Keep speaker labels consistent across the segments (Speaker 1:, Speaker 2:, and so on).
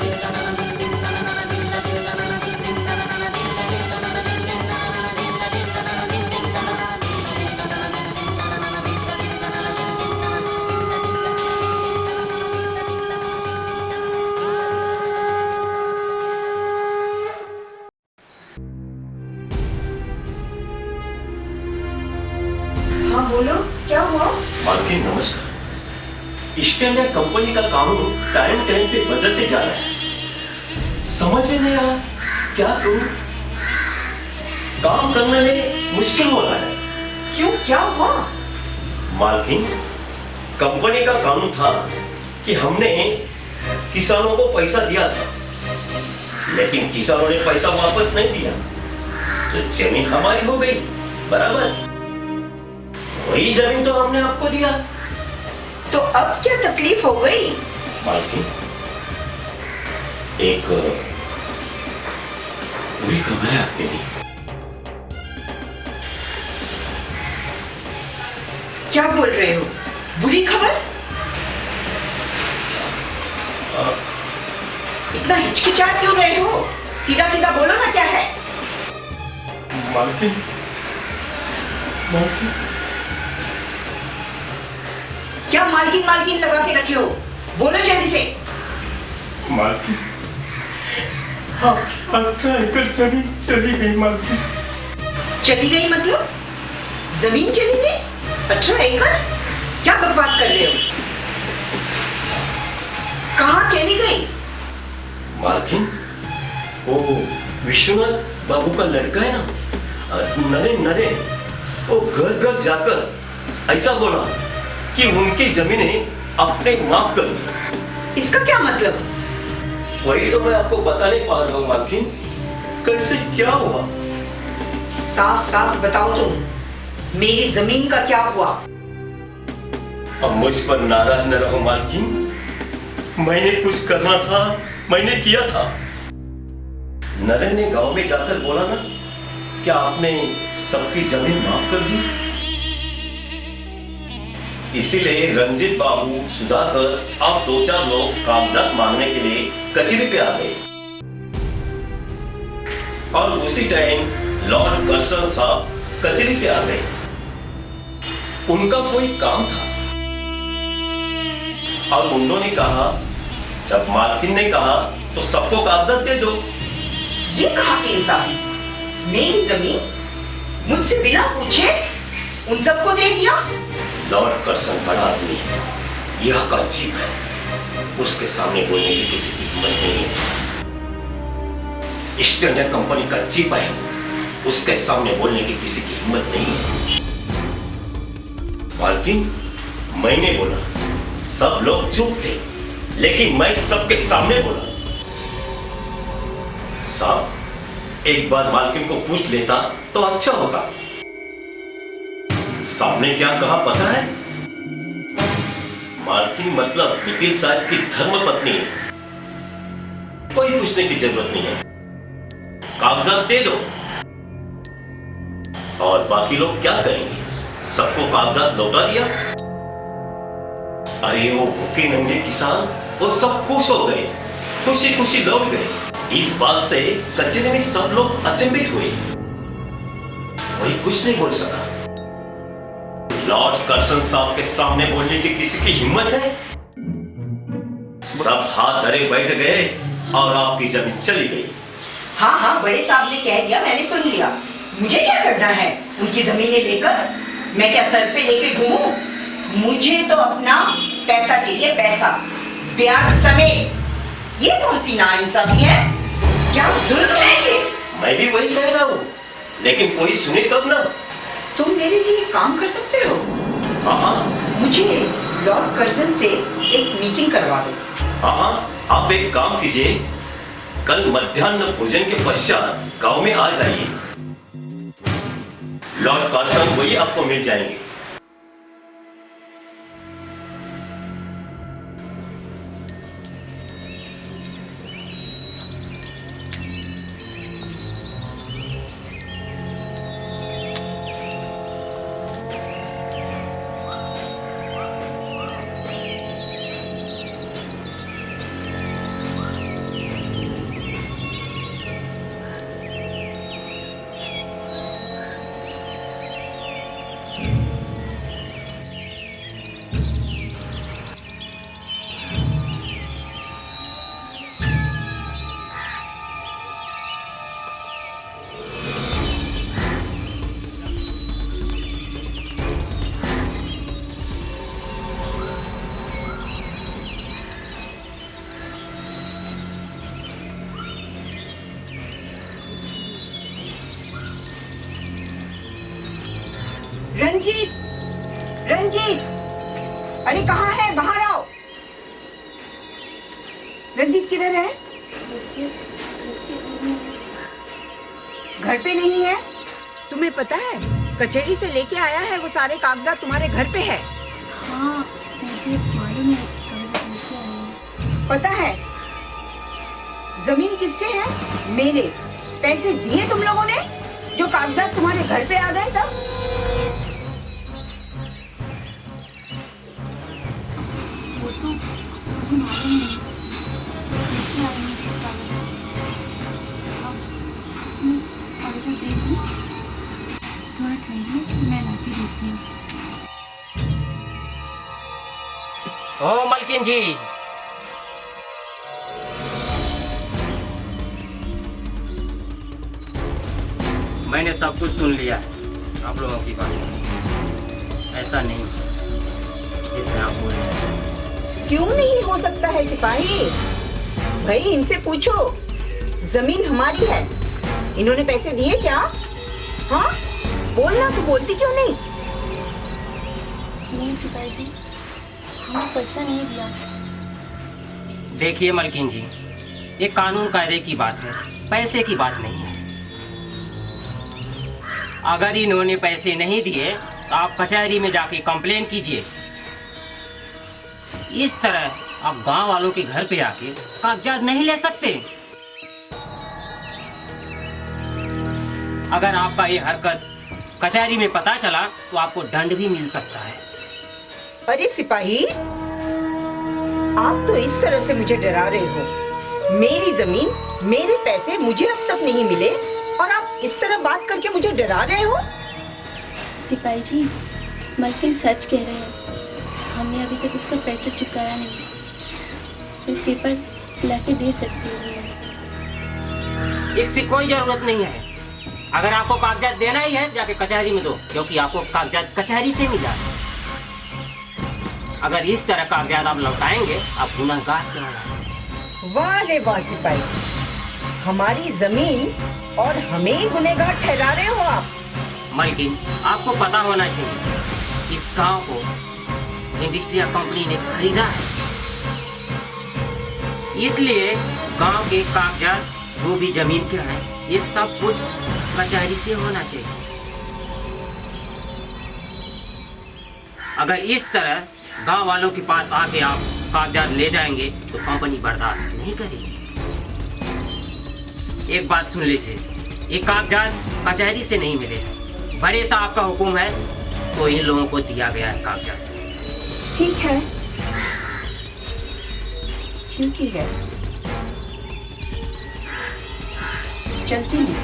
Speaker 1: हाँ बोलो, क्या हुआ?
Speaker 2: मालकिन नमस्कार। ईस्ट इंडिया कंपनी का कानून टाइम टाइम पे बदलते जा रहा है, समझ में नहीं आ रहा क्या करूं। काम करने में मुश्किल हो रहा है।
Speaker 1: क्यों, क्या हुआ?
Speaker 2: मालकिन, कंपनी का कानून था कि हमने किसानों को पैसा दिया था, लेकिन किसानों ने पैसा वापस नहीं दिया, तो जमीन हमारी हो गई बराबर। वही जमीन तो हमने आपको दिया।
Speaker 1: तो अब क्या तकलीफ हो गई?
Speaker 2: मालकिन, एक बुरी खबर है आपके लिए।
Speaker 1: क्या बोल रहे हो? बुरी खबर? इतना हिचकिचा क्यों रहे हो? सीधा सीधा बोलो ना, क्या है?
Speaker 2: मालकिन, मालकिन,
Speaker 1: क्या मालकिन मालकिन लगा के रखे हो? बोलो जल्दी से।
Speaker 2: मालकिन, 18 एकड़ जमीन चली गई मालकिन।
Speaker 1: चली गई मतलब? जमीन चली गई? 18 एकड़? क्या बकवास कर रहे हो? कहाँ चली गई?
Speaker 2: मालकिन, वो विश्वनाथ बाबू का लड़का है ना, नरेन नरेन, वो घर घर जाकर ऐसा बोला कि उनकी जमीनें अपने माफ कर दी।
Speaker 1: इसका क्या मतलब?
Speaker 2: वही तो मैं आपको बता नहीं पा रहा हूँ मालकिन, कैसे क्या हुआ।
Speaker 1: साफ साफ बताओ तुम, मेरी जमीन का क्या हुआ?
Speaker 2: अब मुझ पर नाराज न रहो मालकिन, मैंने कुछ करना था, मैंने किया था। नरेन ने गांव में जाकर बोला ना, क्या आपने सबकी जमीन माफ कर दी। इसीलिए रंजीत बाबू, सुधाकर और 2-4 लोग कागजात मांगने के लिए कचहरी पे आ गए। और उसी टाइम लॉर्ड कर्सन साहब कचहरी पे आ गए। उनका कोई काम था और उन्होंने कहा, जब मालकिन ने कहा तो सबको कागजात दे दो।
Speaker 1: ये कहा कि इंसाफी? मेरी जमीन मुझसे बिना पूछे उन सबको दे दिया?
Speaker 2: लॉर्ड कर्सन बड़ा आदमी है, यह का जीव है, उसके सामने बोलने की किसी की हिम्मत नहीं है। ईस्ट इंडिया कंपनी का चीफ है, उसके सामने बोलने की किसी की हिम्मत नहीं है। मालकिन, मैंने बोला, सब लोग चुप थे, लेकिन मैं सबके सामने बोला। साहब, एक बार मालकिन को पूछ लेता तो अच्छा होता। साहब ने क्या कहा पता है? मालकिन मतलब निखिल साहब की धर्मपत्नी है, कोई पूछने की जरूरत नहीं है, कागजात दे दो। और बाकी लोग क्या कहेंगे? सबको कागजात लौटा दिया। अरे वो भूखे नंगे किसान, वो सब खुश हो गए, खुशी खुशी लौट गए। इस बात से कचहरी में सब लोग अचंभित हुए, कोई कुछ नहीं बोल सका। लॉर्ड कर्सन साहब के सामने बोलने की किसी की हिम्मत है? सब हाथ धरे बैठ गए और आपकी जमीन चली गई।
Speaker 1: हाँ हाँ, बड़े साहब ने कह दिया, मैंने सुन लिया। मुझे क्या करना है उनकी जमीनें लेकर? मैं क्या सर पे लेके घूमूं? मुझे तो अपना पैसा चाहिए, पैसा, ब्याज समेत। ये कौन सी नाइंसाफी है? क्या जुल्म है ये?
Speaker 2: मैं भी वही कह रहा हूँ, लेकिन कोई सुने तब ना।
Speaker 1: तुम मेरे लिए काम कर सकते हो?
Speaker 2: हाँ,
Speaker 1: मुझे लॉर्ड कर्सन से एक मीटिंग करवा दो।
Speaker 2: हाँ, आप एक काम कीजिए, कल मध्याह्न भोजन के पश्चात गांव में आ जाइए। लॉर्ड कर्सन वही आपको मिल जाएंगे।
Speaker 1: रंजीत, रंजीत, अरे कहाँ है? बाहर आओ। रंजीत किधर है? घर पे नहीं है? तुम्हें पता है कचहरी से लेके आया है वो सारे कागजात तुम्हारे घर पे है।
Speaker 3: हाँ मुझे मालूम है, कागजात लेके आई हूँ।
Speaker 1: पता है जमीन किसके है? मेरे। पैसे दिए तुम लोगों ने जो कागजात तुम्हारे घर पे आ गए सब?
Speaker 3: वो तो मुझे मालूम नहीं, लेके आई हूँ कागजात। अब मैं कागजात दे दूँ? थोड़ा ठहरिए, मैं लाके देती हूँ।
Speaker 4: ओ मलकिन जी, मैंने सब कुछ सुन लिया आप लोगों की बात। ऐसा नहीं जैसे आप बोल रहे हैं।
Speaker 1: क्यों नहीं हो सकता है सिपाही? भाई इनसे पूछो, जमीन हमारी है, इन्होंने पैसे दिए क्या? हाँ बोलना, तो बोलती क्यों नहीं?
Speaker 3: नहीं सिपाही जी, हमने पैसा नहीं दिया।
Speaker 4: देखिए मलकिन जी, ये कानून कायदे की बात है, पैसे की बात नहीं है। अगर इन्होंने पैसे नहीं दिए तो आप कचहरी में जाके कंप्लेन कीजिए। इस तरह आप गांव वालों के घर पे आके कागजात नहीं ले सकते। अगर आपका ये हरकत कचहरी में पता चला तो आपको दंड भी मिल सकता है।
Speaker 1: अरे सिपाही, आप तो इस तरह से मुझे डरा रहे हो। मेरी जमीन, मेरे पैसे मुझे अब तक नहीं मिले और आप इस तरह बात करके मुझे डरा रहे हो?
Speaker 3: सिपाही जी, मलकिन सच कह रहे हैं, हमने अभी तक उसका पैसा चुकाया नहीं। मैं पेपर लाके दे सकती हूँ।
Speaker 4: इसकी कोई जरूरत नहीं है। अगर आपको कागजात देना ही है जाके कचहरी में दो, क्योंकि आपको कागजात कचहरी से मिला है। अगर इस तरह कागजात आप लौटाएंगे आप गुनहगार कहलाएंगे।
Speaker 1: वाह रे वाह सिपाही, हमारी जमीन और हमें ही गुनहगार ठहरा रहे हो आप।
Speaker 4: मलकिन, आपको पता होना चाहिए इस गांव को इंडस्ट्रिया कंपनी ने खरीदा है, इसलिए गांव के कागजात जो भी जमीन के हैं ये सब कुछ कचहरी से होना चाहिए। अगर इस तरह गांव वालों के पास आके आप कागजात ले जाएंगे तो कंपनी बर्दाश्त नहीं करेगी। एक बात सुन लीजिए, ये कागजात कचहरी से नहीं मिले, बड़े साहब का हुक्म है तो इन लोगों को दिया गया है कागजात।
Speaker 1: ठीक है, ठीक ही है, चलती हूँ।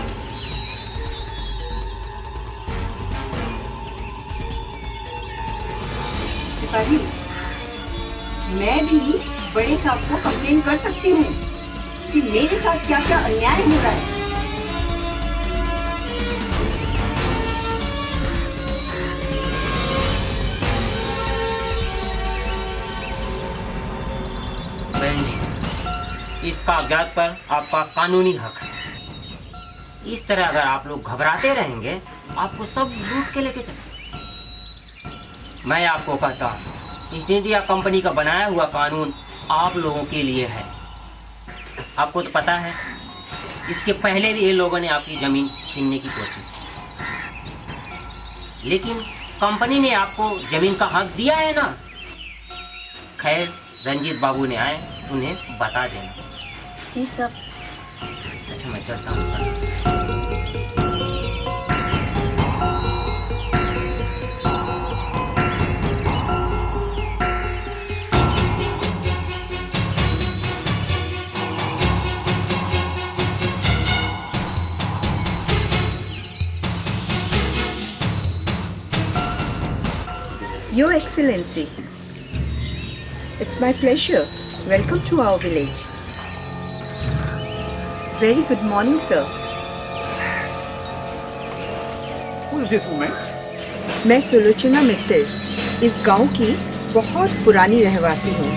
Speaker 1: सिपाही, मैं भी बड़े साहब को कंप्लेन कर सकती हूँ कि मेरे साथ क्या क्या अन्याय हो रहा है।
Speaker 4: बहन जी, इस कागजात पर आपका कानूनी हक है। इस तरह अगर आप लोग घबराते रहेंगे आपको सब लूट के लेके चले। मैं आपको कहता हूँ, ईस्ट इंडिया कंपनी का बनाया हुआ कानून आप लोगों के लिए है। आपको तो पता है, इसके पहले भी ये लोगों ने आपकी ज़मीन छीनने की कोशिश की, लेकिन कंपनी ने आपको ज़मीन का हक दिया है ना। खैर, रंजीत बाबू ने आए, उन्हें बता देना।
Speaker 3: जी सब।
Speaker 4: अच्छा, मैं चलता हूँ।
Speaker 1: Your Excellency, it's my pleasure. Welcome to our village. Very good morning, sir.
Speaker 5: Who is this woman?
Speaker 1: मैं सुलोचना मित्तल, इस गांव की बहुत पुरानी रहवासी हूँ।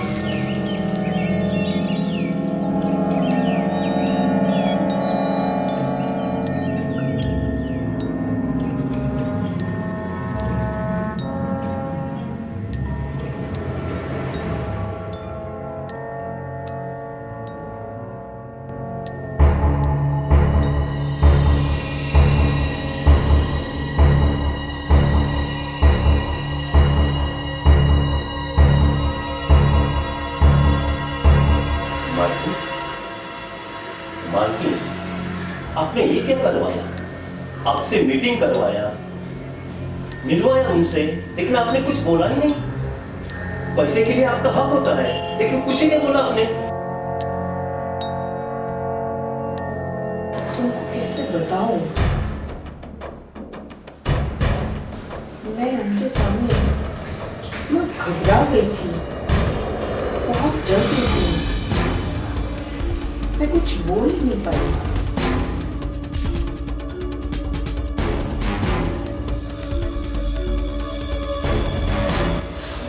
Speaker 2: मालकिन, आपने ये क्या करवाया? आपसे मीटिंग करवाया, मिलवाया उनसे, लेकिन आपने कुछ बोला ही नहीं। पैसे के लिए आपका हक होता है, लेकिन कुछ ही नहीं बोला आपने।
Speaker 1: तुमको कैसे बताऊं? मैं उनके सामने कितना घबरा गई थी, बहुत डर गई थी। मैं कुछ बोल ही नहीं पाई।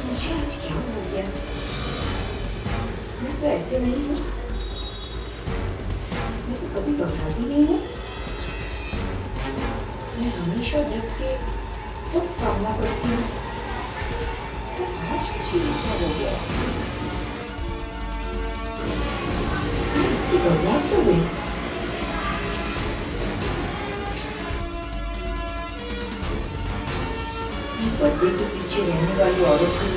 Speaker 1: मुझे आज क्या हो गया? मैं तो ऐसे नहीं हूँ। मैं तो कभी घबराती नहीं हूँ। मैं हमेशा डट के सब सामना करती हूँ। आज मुझे क्या हो गया? घबराहट क्यों हुई? मैं पर्दे के पीछे रहने वाली औरत हूँ।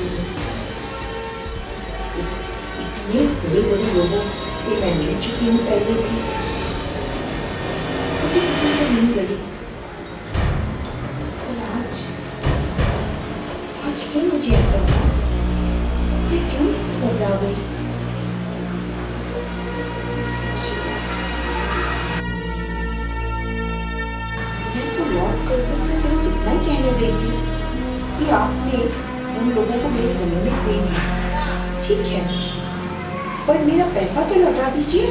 Speaker 1: इतने बड़े बड़े लोगों से मैं मिल चुकी हूँ पहले भी, कभी किसी से नहीं लड़ी। और आज क्यों मुझे ऐसा हुआ? मैं क्यों इतनी घबरा गई? मैं तो लॉर्ड कर्जन से सिर्फ इतना ही कहने गई थी कि आपने उन लोगों को मेरी जमीन दे दी, ठीक है, पर मेरा पैसा तो लौटा दीजिए।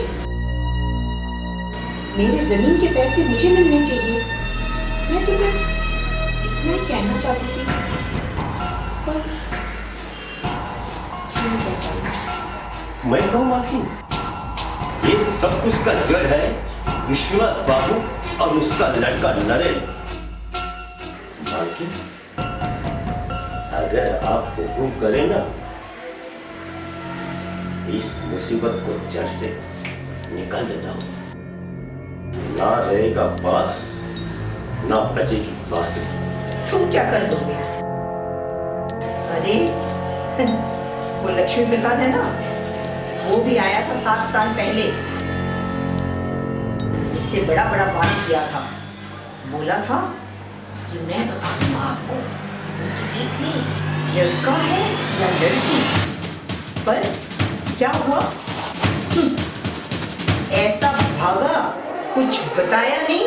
Speaker 1: मेरे जमीन के पैसे मुझे मिलने चाहिए। मैं तो बस इतना ही कहना चाहती थी, पर क्यों बताऊं?
Speaker 2: मैं कहूँ मालकिन, ये सब कुछ का जड़ है विश्वनाथ बाबू और उसका लड़का नरेन। मालकिन, अगर आप हुक्म करें ना, इस मुसीबत को जड़ से निकाल देता हूं। ना रहेगा बास, ना बचेगी बासी।
Speaker 1: तुम क्या कर दोगे? अरे वो लक्ष्मी प्रसाद है ना, वो भी आया था 7 साल पहले। मुझसे बड़ा बड़ा बात किया था, बोला था कि मैं बता दूंगा आपको उनके पेट में लड़का है या लड़की। पर क्या हुआ? ऐसा भागा, कुछ बताया नहीं,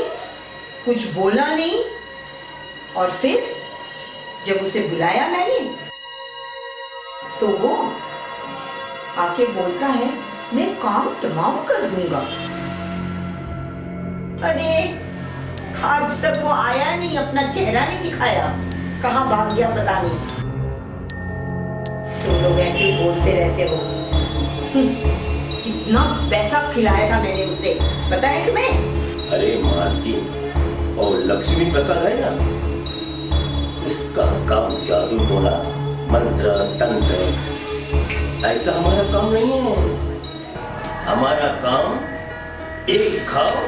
Speaker 1: कुछ बोला नहीं। और फिर जब उसे बुलाया मैंने, तो वो आके बोलता है मैं काम तमाम कर दूंगा। अरे आज तक वो आया नहीं, अपना चेहरा नहीं दिखाया, कहाँ भाग गया पता नहीं। तुम लोग ऐसे ही बोलते रहते हो। कितना पैसा खिलाया था मैंने उसे, पता है तुम्हें?
Speaker 2: अरे मालकिन, और लक्ष्मी प्रसाद है ना, उसका काम जादू टोना, मंत्र तंत्र, ऐसा हमारा काम नहीं है। हमारा काम एक खाओ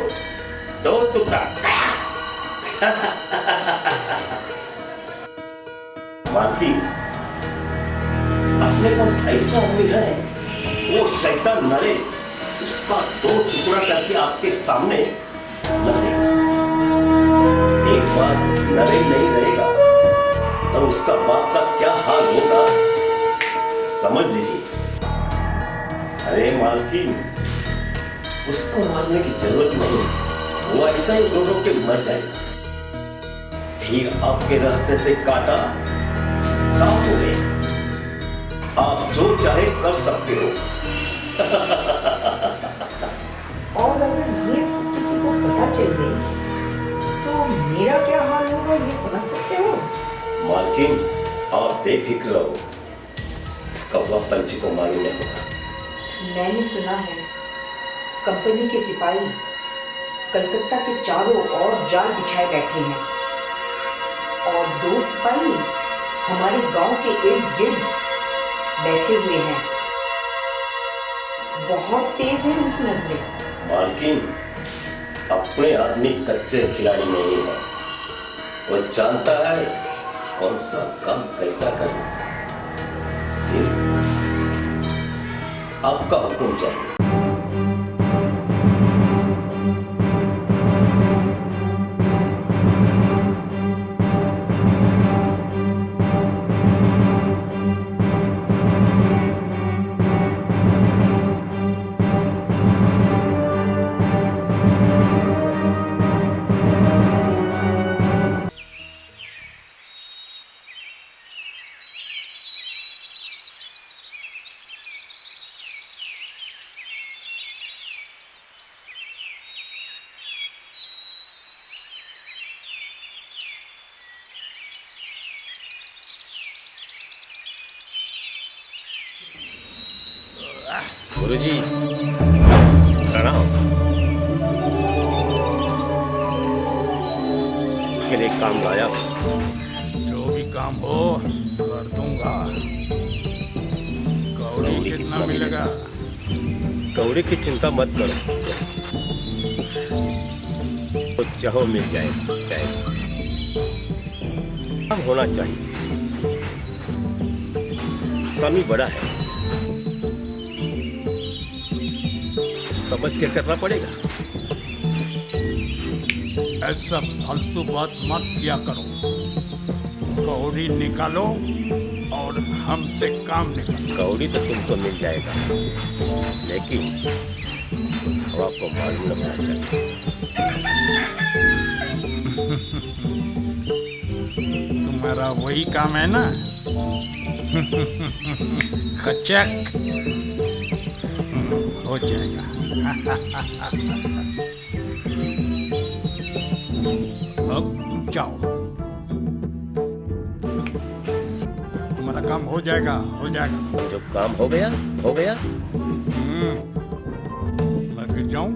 Speaker 2: दो टुकड़ा। मालकिन, अपने पास ऐसा आदमी है, वो शैतान नरेन, उसका 2 टुकड़ा करके आपके सामने ला दे। एक बार नरेन नहीं रहेगा तो उसका बाप का क्या हाल होगा समझ लीजिए। अरे मालकिन, उसको मारने की जरूरत नहीं, वो ऐसा ही रो रो के मर जाएगा। फिर आपके रास्ते से काटा साफ हो गए, आप जो चाहे कर सकते हो।
Speaker 1: और अगर ये किसी को पता चल गई तो मेरा क्या हाल होगा, ये समझ सकते हो?
Speaker 2: मालकिन, आप बेफिक्र रहो, कौवा पंछी को मालूम नहीं होगा।
Speaker 1: मैंने सुना है कंपनी के सिपाही कलकत्ता के चारों ओर जाल बिछाए बैठे हैं, और 2 सिपाही हमारे गांव के इर्द गिर्द बैठे हुए हैं। बहुत तेज है उनकी नजरें।
Speaker 2: मालकिन, अपने आदमी कच्चे खिलाड़ी नहीं है, वो जानता है कौन सा काम कैसा करना। सिर्फ आपका हुक्म चाहिए। गुरुजी प्रणाम। के लिए काम लाया।
Speaker 6: जो भी काम हो कर दूंगा। कौड़ी कितना मिलेगा?
Speaker 2: कौड़ी की चिंता मत करो, तो चाहो मिल जाएगा। काम होना चाहिए। समय बड़ा है, समझ के करना पड़ेगा।
Speaker 6: ऐसा फालतू बात मत किया करो। कौड़ी निकालो और हमसे काम निकालो।
Speaker 2: कौड़ी तो तुमको मिल जाएगा, लेकिन अब आपको मालूम रखना चाहिए।
Speaker 6: तुम्हारा वही काम है ना? खचक हो जाएगा। अब जाओ, तुम्हारा काम हो जाएगा, हो जाएगा।
Speaker 2: जो काम हो गया हो गया।
Speaker 6: मैं फिर जाऊं?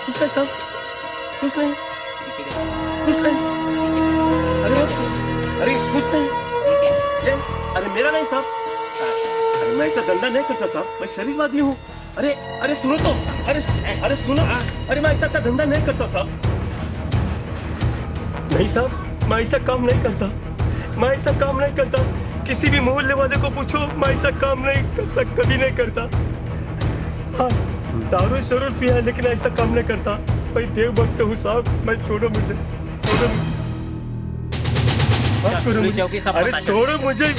Speaker 2: कुछ नहीं साहब, कुछ नहीं, कुछ नहीं। अरे कुछ नहीं, अरे मेरा नहीं साहब। अरे मैं ऐसा धंधा नहीं करता साहब, मैं शरीफ आदमी हूँ। अरे सुनो तो, अरे सुनो, अरे मैं ऐसा धंधा नहीं करता साहब। नहीं साहब, मैं ऐसा काम नहीं करता, मैं ऐसा काम नहीं करता। किसी भी मोहल्ले वाले को पूछो, मैं ऐसा काम नहीं करता, कभी नहीं करता। हाँ, दारू जरूर पिया है, लेकिन ऐसा काम नहीं करता। मैं देव भक्त हूँ साहब, मैं छोड़ो मुझे, छोड़ो मुझे। अरे छोड़ो मुझे।